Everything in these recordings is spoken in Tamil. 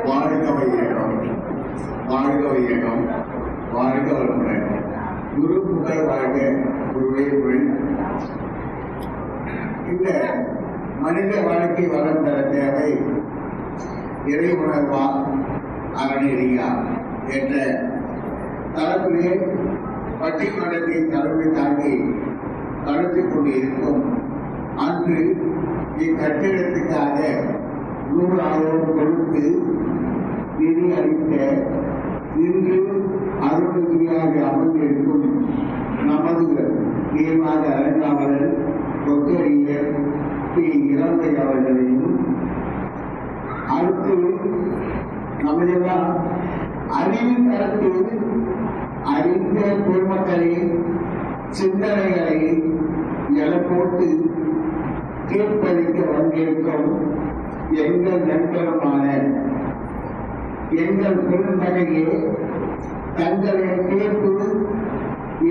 வாழ்க வையகம், வாழ்க வையகம், வாழ்க வளமுடன். குரு புகழ் வாழ்க, குருவே புகழ். இந்த மனித வாழ்க்கை வளம் பெற தேவை இறை உணர்வா அறநெறியா என்ற தரப்பிலே பட்டிமன்றத்தை தலைமை தாங்கி நடத்திக் கொண்டிருக்கும் அன்று இக்கட்டிடத்துக்காக 100,000 கொடுத்து நிதி அளித்த இன்று அருள்மிகுதியாக அமர்ந்திருக்கும் நமது நியமன அரங்காவலர் கொத்தறிஞர் பி. இளம்பை அவர்களையும் அடுத்து நம்மளெல்லாம் அறிவு தரத்தில் அறிந்த பொதுமக்களின் சிந்தனைகளை போட்டு தீர்ப்பளிக்க வந்திருக்கும் எங்கள் நண்பருமான எங்கள் பெருந்தகையே, தங்களின் தீர்ப்பு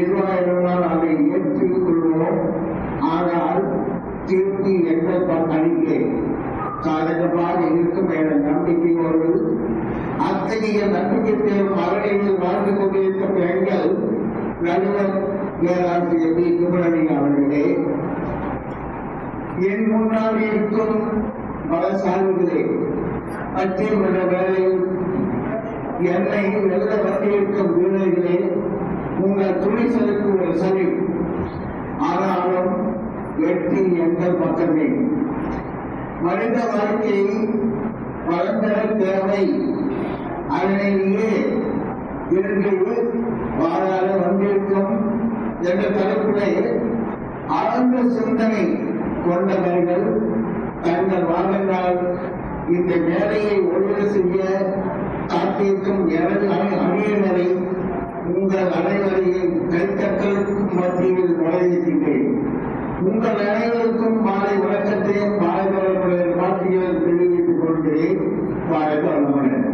எதுவாயிருந்தால் அதை ஏற்றுக் கொள்வோம். ஆனால் தீர்ப்பு எங்கள் அணிக்கு சாதகமாக இருக்கும் என்ற நம்பிக்கையோடு அத்தகைய நம்பிக்கை மரணியில் வாழ்ந்து கொண்டிருக்கும் எங்கள் நடுவர் பேராசிரியர் பி. சுப்பிரமணிய அவர்களே, என் முன்னால் இருக்கும் பல சார்புகளே, பச்சைமன்ற வேலையில் என்னை வெல்ல வந்திருக்கும் வீரர்களே, உங்கள் துணிச்சலுக்கு ஒரு சரி. ஆனாலும் வெற்றி எங்கள் பக்கமே. மனித வாழ்க்கையை வளர்ந்தர தேவை. அதனையே இன்று வாழாத வந்திருக்கும் என்ற தலைப்பிலே ஆழ்ந்த சிந்தனை கொண்டவர்கள் தங்கள் வாழ்ந்தால் இந்த வேலையை ஒழுங்கு செய்ய காத்திருக்கும் எனது அணியினரை உங்கள் அனைவரையும் கைத்தட்டலுக்கு மத்தியில் வரவேற்கின்றேன். உங்கள் அனைவருக்கும் மாலை வழக்கத்தையும் மாலை வாழ்க்கையில் தெரிவித்துக் கொள்கிறேன். வாழ்க வளமுடன்.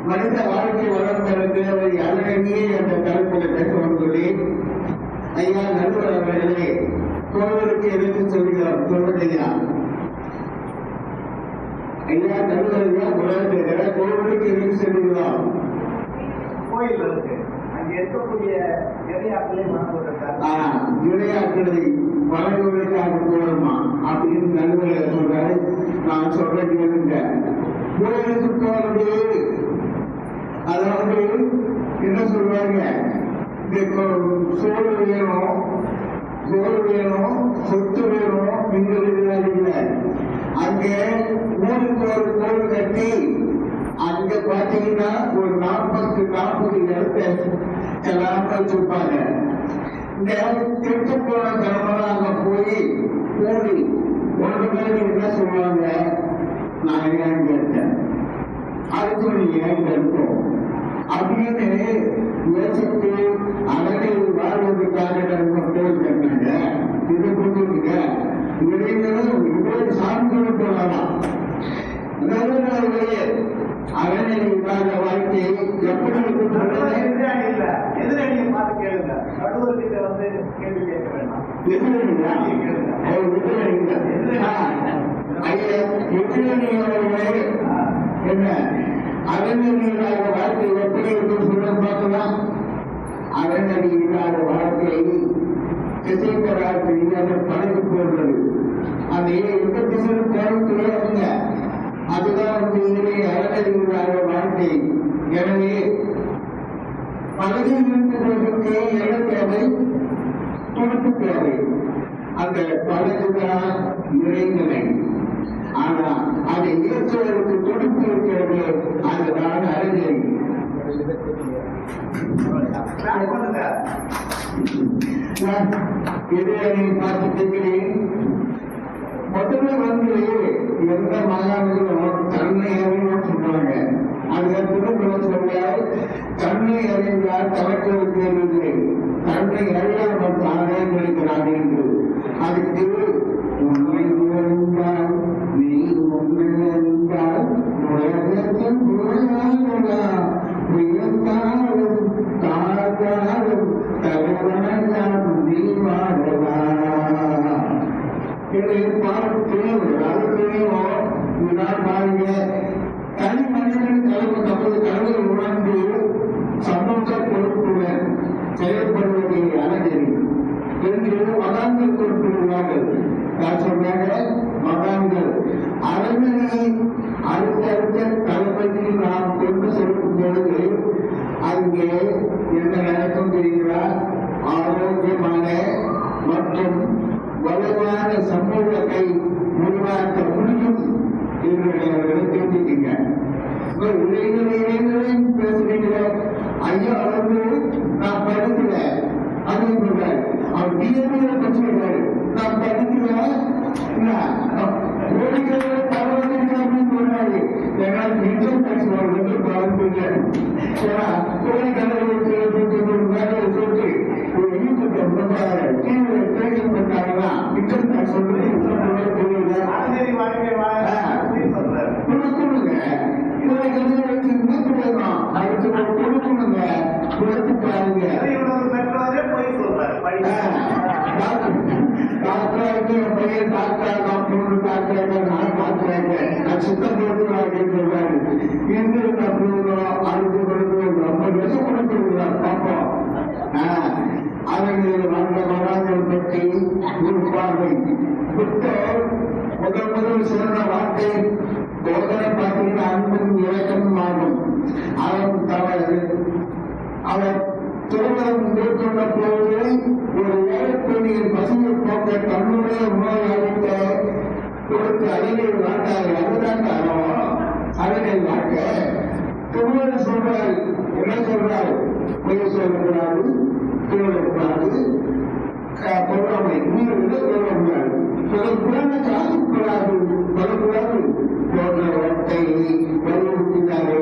மனித வாழ்க்கை வளம் பெற தேவை அறநெறியே என்ற தலைப்பில் பேச வந்துள்ளேன். ஐயா நடுவர் அவர்களே, கோவிலுக்கு எதிர்த்து சொல்கிறார். சொல்வதையா ஐயா நடுவரையா உலகத்தை கோவிலுக்கு எதிர்த்து செல்கிறார். கோயில் இருக்கு, அங்கே இருக்கக்கூடிய இறையாக்களை இறையாக்களை வழங்குவதற்காக போறோமா அப்படின்னு நடுவர் சொல்றாரு. நான் சொல்றேன் கேளுங்க. கோவிலுக்கு போறது அதாவது என்ன சொல்றாங்க, சோறு வேணும், சொத்து வேணும் என்கிறீங்க. அங்கே ஊருக்கு ஒரு கோவில் கட்டி அங்க பாத்தீங்கன்னா ஒரு 40 இடத்தை எல்லாம் வச்சிருப்பாங்க. இந்த கெட்டு போன கிழமை அங்க போய் கூடி ஒன்று பேர் என்ன சொல்லுவாங்க, நான் ஏன் கேட்டேன், அதுக்கு நீ ஏன் கேட்போம் அப்படின்னு யோசித்து அதனை வாழ்வதற்காக கோவில் கட்டினாங்க. இது கொடுத்துருங்க, இடையிலும் இவ்வளவு சார்ந்து போகலாம். அதனை வாழ்க்கையை எப்படி எதிரணியை பார்த்து கேளுங்க. நடுவர்கிட்ட வந்து கேள்வி கேட்க வேண்டாம். என்ன அறநெறியில்லாத வாழ்க்கை எப்படி இருக்கும் சொல்ல பார்க்கலாம். அறநெறியில்லாத வாழ்க்கையை திசை பெறாது பழகி போடுறது. அந்த எந்த திசையும் போறது தெரியாதுங்க. அதுதான் அறநெறியில்லாத வாழ்க்கை. எனவே பழகி இருப்பதற்கு என்ன தேவை, துடுப்பு தேவை. அந்த பழகுதான் இறைநிலை. ஆனா அதை ஏற்றுவதற்கு துடுப்பு இருக்கிறது, அதுதான் அறநெறி. எதிரணி பார்த்து கேட்கிறேன். முதல்ல வந்து எந்த மாணவர்களும் தன்னை அறிவுன்னு சொல்றாங்க. அதுல திருக்குறள் சொல்றால் தன்னை அறிந்தால் தனக்கு இருக்கிறது, தன்னை அறியாமல் தானே இருக்கிறான் என்று. அதுக்கு உண்மை அறிந்தால் நீ உண்மை அறிந்தால் உலகத்தின் உயர்ந்தாலும் தாழ்ந்தாலும் தலைவனெல்லாம் நீ வாழலாம். இதை பார்த்து தெரியும் அது தெரியும். இதனால் பாருங்க தனி மனிதன் தலைவர் நமது கடவுள் உணர்ந்து சமூக பொறுப்புடன் செயல்படுவதை அழகரி என்று மகான்கள் குறிப்பிடுவார்கள். நான் சொன்னாங்க மகான்கள் அரண்மனையை அடுத்தடுத்த தலைமைக்கு நாம் கொண்டு செல்லும் பொழுது அங்கே என்ன நடக்கும் தெரிகிறார்? ஆரோக்கியமான மற்றும் வலுவான சமூகத்தை உருவாக்க முடியும் என்று தெரிஞ்சுக்கீங்க. பேசுறீங்க ஐயா வந்து நான் படிக்கல அது சொல்றாரு. அவர் டிஎம்ஏ படிச்சிருக்காரு. நான் படிக்கல கோடிக்கலை பரவத்திற்கு அப்படின்னு சொல்றாரு. ஏன்னா இன்கம் டேக்ஸ் வந்து பாதிப்பு கோடிக்கலை சொல்லிட்டு ட்ரைனிங் பண்ணாங்கன்னா இன்கம் டேக்ஸ் வந்து பற்றி ஒரு பார்வை முதல் சிறந்த வார்த்தை போதனை பார்த்தீங்கன்னா அன்பும் இலக்கமும் ஆகும். அவன் தவறு அவர் திருமணம் மேற்கொண்ட போது ஒரு ஏழைப்பெண்ணியின் பசுமை போக்க தன்னுடைய உணவை அளித்த கொடுத்து அழகை வாட்டாரு. அதுதான் காரணம். அழகை வாட்ட திருமணம் சொல்றாரு. என்ன சொல்றாரு? பொய் சொல்லக்கூடாது, திருடக்கூடாது, பொறாமை நீங்க சொல்லக்கூடாது, சொல்லக்கூடாது, காசக்கூடாது, சொல்லக்கூடாது போன்ற வார்த்தை வலியுறுத்தினாரு.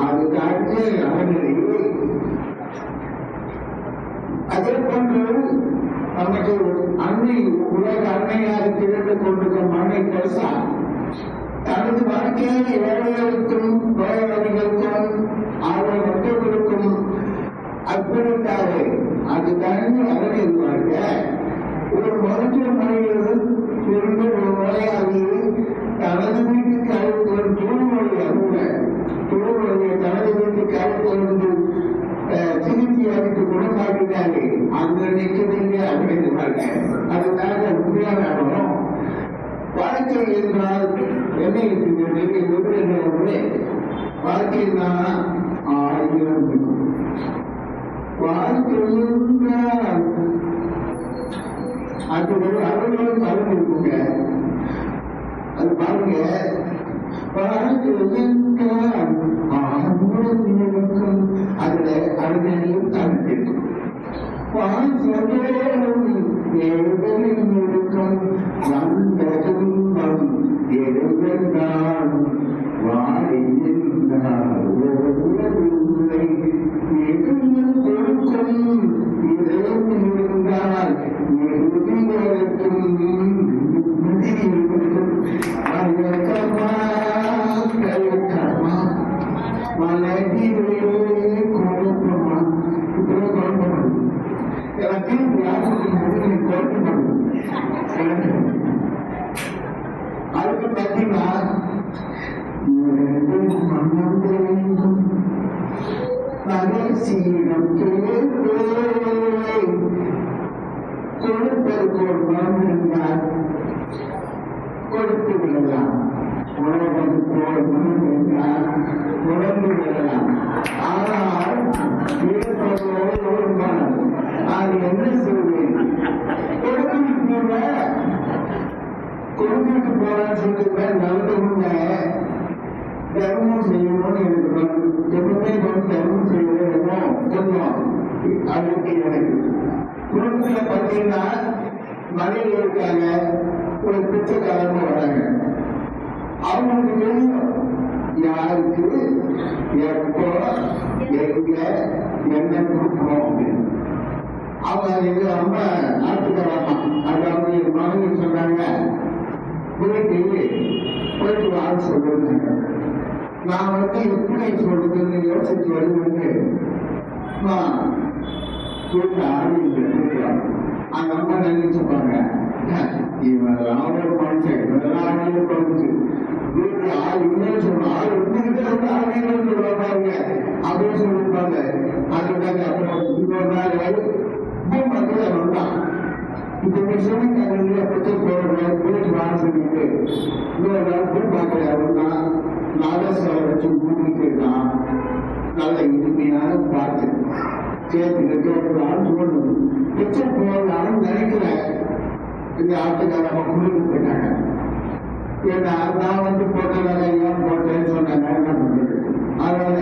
அதுக்காக அவர்களே அதே போன்று நமக்கு அன்னை உலக அன்னையாக திகழ்ந்து கொண்டிருக்கும் அன்னை தெரசா தனது வாழ்க்கையில் ஏழைகளுக்கும் நோயாளிகளுக்கும் ஆர்வமற்றவர்களுக்கும் அர்ப்பணித்தாரு. அது தனி அவர்களுவாங்க. ஒரு மருத்துவமனையில் இருந்து ஒரு நோயாளி தனது வீட்டுக்கு அழைத்து வரும் தூழ்மொழி அல்ல தூழ்மொழியை தனது வீட்டுக்கு அழைத்து வந்து சிகிச்சை அளித்து குணமாக்கிட்டாரு. அங்க நிற்கிறீங்க அப்படின்றாங்க. அதுக்காக உண்மையான அனுபவம் வாழ்க்கை என்றால் என்ன இருக்கிறது? வாழ்க்கைனா 1000 வாழ்க்கை என்றால் அது ஒரு அலுவலகம் கலந்து இருக்குங்க. அது பாருங்க வாழ்க்கை என்றால் 1000 இருக்கும். அதுல அருமையும் கலந்திருக்கும். இருக்கும் வந்த துன்பம் எழுதந்தான் வாழிந்தால் கொடுக்கும் இதயம் இருந்தால் எழுதிவதற்கும் மனதிலே குழப்பமா இப்படி குழப்பம் எனக்கு குழப்பம். அதுக்கு பார்த்தீங்கன்னா நகசீரம் கொடுப்பதற்கு ஒரு மனம் இருந்தால் கொடுத்து விடலாம். உணவதற்கு ஒரு மனம் இருந்தால் உணர்ந்து விடலாம். ஆனால் இருப்பதோடு ஒரு மனம் அது என்ன செய்வேன்? கொடுத்துட்டு போறான்னு சொல்லிட்டு நல்ல தர்மம் செய்யணும்னு எனக்கு எப்பவுமே தர்மம் செய்யணும் கொஞ்சம் அதுக்கு எனக்கு குடும்பத்துல பார்த்தீங்கன்னா மனைவி இருக்காங்க, ஒரு பிச்சைக்காரங்க வராங்க. அவங்களுக்கு தெரியும் யாருக்கு எப்போ எங்க என்ன கொடுக்கணும் அப்படின்னு. அவங்க எங்க அம்மா நாட்டுக்காரம்மா அதாவது என் மனைவி சொன்னாங்க போயிட்டு வாங்க சொல்லுங்க. நான் எப்படி சொல்றதுன்னு யோசிச்சு வருவேன்னு வீட்டுல ஆள் இல்லை. அந்த அம்மா நினைச்சுப்பாங்க இவன் ராவண மனுஷன் ராவண படுத்து வீட்டு ஆள் இல்லைன்னு சொன்னா ஆள் இருந்துகிட்டு ஆளுநர் சொல்றாங்க அப்படின்னு சொல்லிருப்பாங்க. அதுக்காக அப்புறம் இன்னொரு நாள் மக்கள் வந்தான். இப்ப நீ சொல்லிட்டாங்க பற்றி போயிட்டு வாங்க சொல்லிட்டு இன்னொரு நாள் போய் பார்க்கல அவன்னா நாதஸ்வர வச்சு ஊட்டிட்டு இருக்கான். நல்ல இனிமையான பாட்டு கேட்கலான்னு தோணுது. வச்சு போகலான்னு நினைக்கிறேன். இந்த ஆட்டுக்கார குளிர்ந்து போயிட்டாங்க. ஏன்னா நான் போட்டதாக ஏன் போட்டேன்னு சொன்னாங்க. என்ன பண்றது? அதனால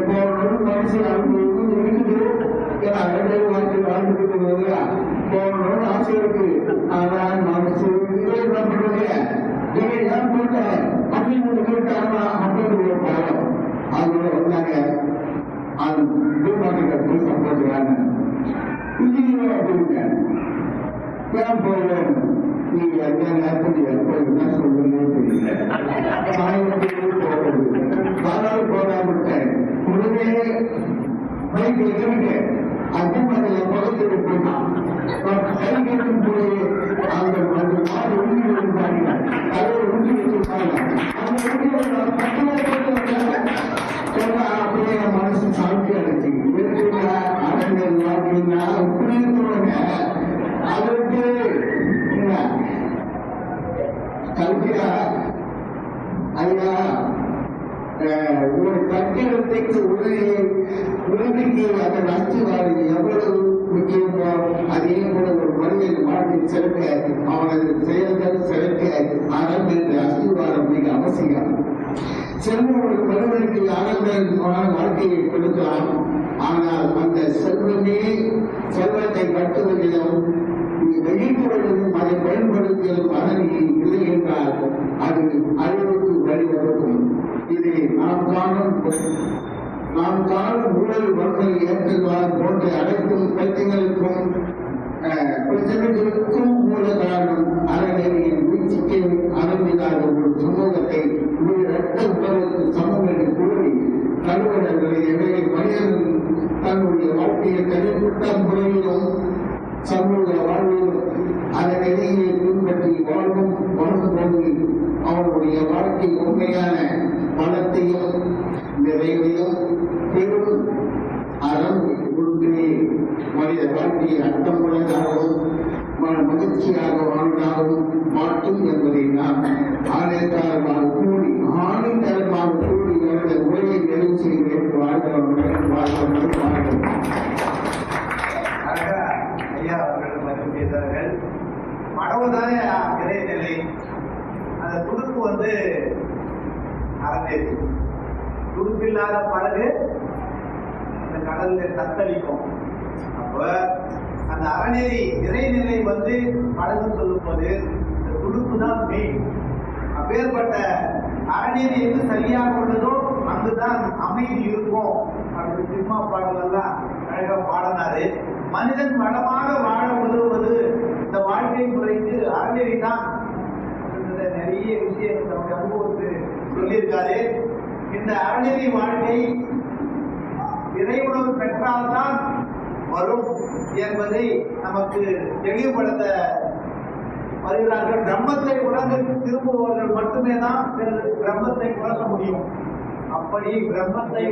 போகணும்னு மனசு அனுபவம் இருக்குது. ஏன்னா வாழ்ந்துட்டு போகணும்னு ஆசை இருக்கு. ஆனா மனசு என்ன பண்றது? ஏன் போட்டேன் அப்படின்னு கேட்டாங்கன்னா அப்படின்னு ஒரு பாடம் அதோட வந்தாங்க. அது போய் சம்பாதிக்கிறாங்க. இல்லையோ அப்படிங்க ஏன் போவேன் நீங்க எந்த நேரத்தில் எப்போ என்ன சொல்லுங்க தெரியல. போறது காலால் போடாமட்டேன் உடனே பைக் வச்சுக்கிட்டேன். அதிகமாக பக்கத்துக்கு போயிட்டான். கை கட்டும் போய் அந்த மாடு உண்டி வச்சிருப்பாங்க. அதை உண்டி வச்சிருப்பாங்க. அந்த அப்படியே என் மனசு சாந்தி அடைச்சு அரண்கள் அப்படின்னா இப்படின்னு சொல்லுவாங்க. அதற்கு கல்வியா ஐயா ஒரு கட்டிடத்துக்கு உறுதிக்கு அதன் அஸ்திவாரி எவ்வளவு முக்கியமோ அதே போல ஒரு மனிதன் வாழ்வில் சிறக்க அவனது செயல்கள் சிறக்க அறம் என்ற அஸ்திவாரம் மிக அவசியம். செல்வம் ஒரு மனிதனுக்கு ஆனந்தமான வாழ்க்கையை கொடுக்கலாம். ஆனால் அந்த செல்வமே செல்வத்தை கட்டுவதிலும் வெளிப்படுவதும் அதை பயன்படுத்தியதும் மனநீ இல்லை என்றால் அது அழிவுக்கு வழிவகுக்கும். இதை நாம் காணும் ஊழல் வன்மை ஏற்றுவார் போன்ற அனைத்தும் பிரச்சனைகளுக்கும் மூல காரணம் அறநெறியின் வீழ்ச்சிக்கு அனுமதியாக ஒரு சமூகத்தை உயிரற்ற உணர்வுக்கு சமம் என்று கூறி கருவடர்களை எனவே மனிதன் தன்னுடைய வாழ்க்கையை தனிப்பட்ட முறையிலும் சமூக வாழ்விலும் அறநெறியை பின்பற்றி வாழும்போது அவனுடைய வாழ்க்கை உண்மையான பலத்தையும் நிறைவையும் பெரும் அறம் ஒன்றே மனித வாழ்க்கையை அர்த்தமுள்ளதாகவும் மகிழ்ச்சியாக வாழ்ந்தாகவும் மாற்றும் என்பதை நாம் ஆணையக்காரமாக கூடி எனது உரையை நிறைவு செய்கிறேன். ஐயா அவர்கள் பதிவு செய்தார்கள். மனவுதான இறைநிலை. அந்த துடுப்பு அறநெறி. துடுப்பில்லாத படகு அந்த கடல்ல தத்தளிக்கும். அப்ப அந்த அறநெறி இறைநிலை படகு சொல்லும் போது இந்த துடுப்பு தான் மெயின். அப்பேற்பட்ட அறநெறி எது சரியாக உள்ளதோ அங்குதான் அமைதி இருக்கும் அப்படின்னு சினிமா பாடலெல்லாம் அழகா பாடினாரு. மனிதன் வளமாக வாழ உதவுவது இந்த வாழ்க்கை முறைக்கு அறநெறி தான். நிறைய விஷயங்கள் நமக்கு அனுபவத்து சொல்லியிருக்காரு. இந்த அறநெறி வாழ்க்கை இறை உணவு பெற்றால்தான் வரும் என்பதை நமக்கு தெளிவுபடுத்த வருகிறார்கள். பிரம்மத்தை உணர்ந்து திரும்புபவர்கள் மட்டுமே தான் பிரம்மத்தை உணர முடியும். அப்படி பிரம்மத்தை